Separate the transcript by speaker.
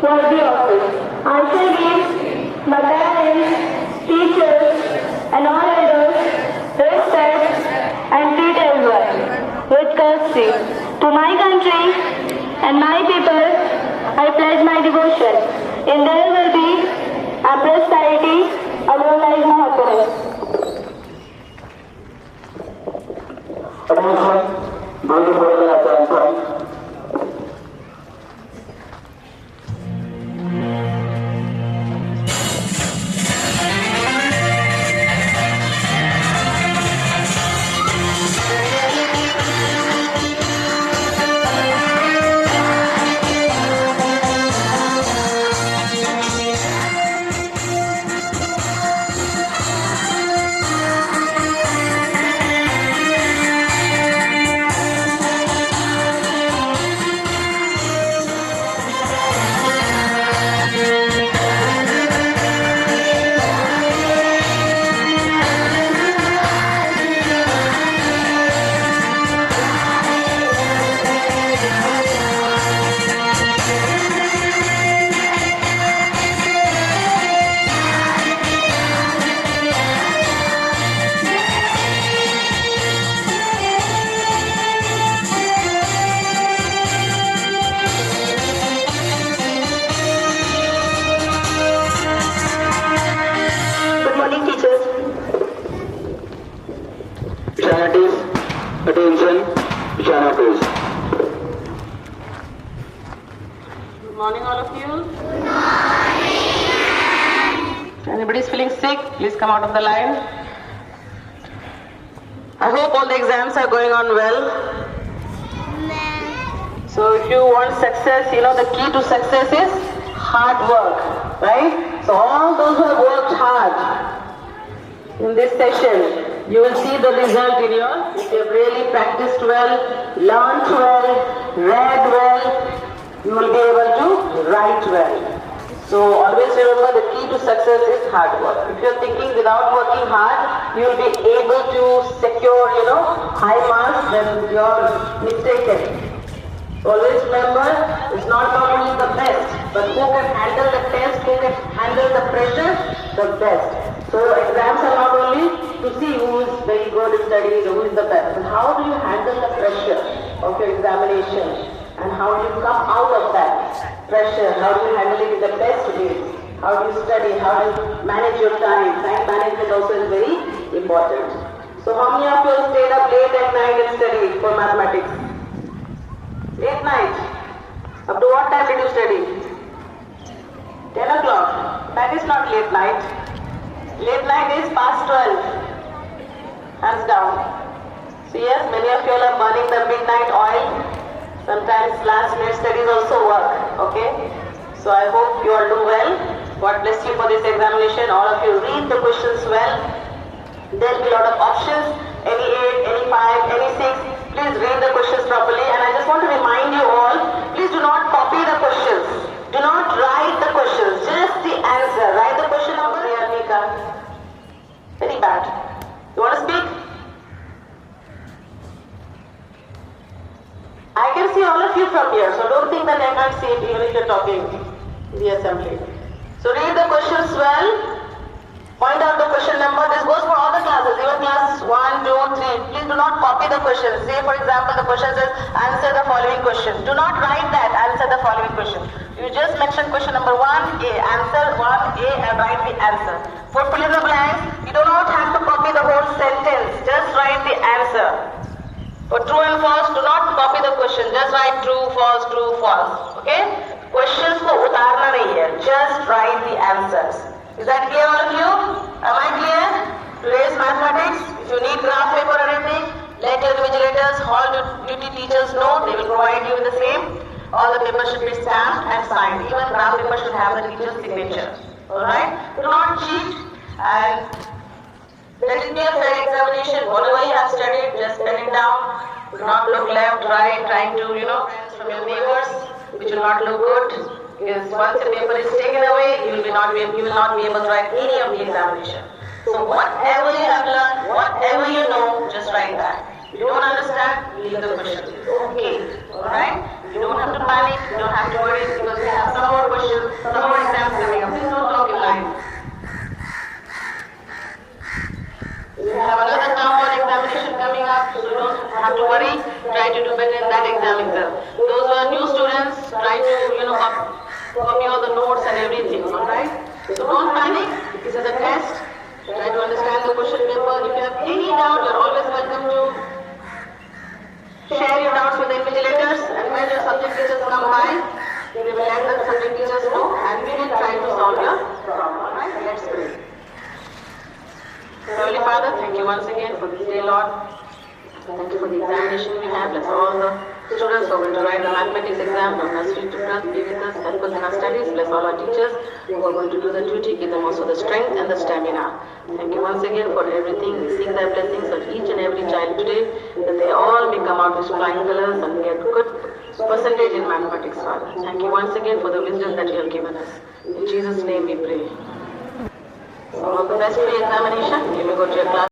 Speaker 1: was the office. I shall give my parents, teachers, and all others respect and treat as well with courtesy. To my country and my people, I pledge my devotion. In there will be a prosperity, a long life, and happiness.
Speaker 2: Attention, going to put the attention. Attention, Shana please.
Speaker 3: Good morning all of you. Good morning. Anybody is feeling sick, please come out of the line. I hope all the exams are going on well. So if you want success, you know the key to success is hard work, right? So all those who have worked hard in this session, you will see the result in your, if you have really practiced well, learned well, read well, you will be able to write well. So always remember the key to success is hard work. If you are thinking without working hard, you will be able to secure, high marks, then you are mistaken. So always remember, it's not about who is the best, but who can handle the test, who can handle the pressure, the best. So exams are not only to see who is very good in studies, who is the best, but how do you handle the pressure of your examination, and how do you come out of that pressure, how do you handle it in the best way, how do you study, how do you manage your time. Time management also is very important. So how many of you stayed up late at night and studied for mathematics? Late night? Up to what time did you study? 10 o'clock. That is not late night. Late night is past 12. Hands down. So yes, many of you all are burning the midnight oil. Sometimes last minute studies also work. Okay? So I hope you all do well. God bless you for this examination. All of you read the questions well. There will be a lot of options. Any 8, any 5, any 6. Please read the questions properly. And I just want to remind you all, please do not copy the questions. Do not write the questions. Just the answer. Write the question number. Very bad. You want to speak? I can see all of you from here, so don't think that I can't see it even if you're talking in the assembly. So read the questions well. Point out the question number. This goes for all the classes, even classes 1, 2, 3. Please do not copy the questions. Say for example, the question says, answer the following question. Do not write that, answer the following question. You just mention question number 1A, answer 1A and write the answer. For fill in the blanks, you do not have to copy the whole sentence. Just write the answer. For true and false, do not copy the question. Just write true, false, okay? Questions ko utarna nahi hai. Just write the answers. Is that clear all of you? Am I clear? Today's mathematics, if you need graph paper or anything, let your invigilators, hall duty teachers know. They will provide you with the same. All the papers should be stamped and signed. Even graph paper should have the teacher's signature. Alright? Do not cheat and let it be a fair examination. Whatever you have studied, just pen it down. Do not look left, right, trying to, from your neighbors, which will not look good. Because once the paper is taken away, you will not be able to write any of the examination. So whatever you have learned, whatever you know, just write that. If you don't understand, leave the question. Okay. Alright? You don't have to panic, you don't have to worry, because we have some more questions have to worry. Try to do better in that exam itself. Those who are new students, try to, copy all the notes and everything, alright? So don't panic. This is a test. Try to understand the question paper. If you have any doubt, you're always welcome to share your doubts with the invigilators, and when your subject teachers come by, we will let the subject teachers know and we will try to solve your problem. Alright, let's pray. Heavenly Father, thank you once again for this day, Lord. Thank you for the examination we have. Bless all the students who are going to write the mathematics exam from nursery to 12th. Be with us, help us in our studies. Bless all our teachers who are going to do the duty. Give them also the strength and the stamina. Thank you once again for everything. We seek thy blessings on each and every child today, that they all may come out with flying colors and get good percentage in mathematics, Father. Thank you once again for the wisdom that you have given us. In Jesus' name we pray. So all the best for your examination. You may go to your class.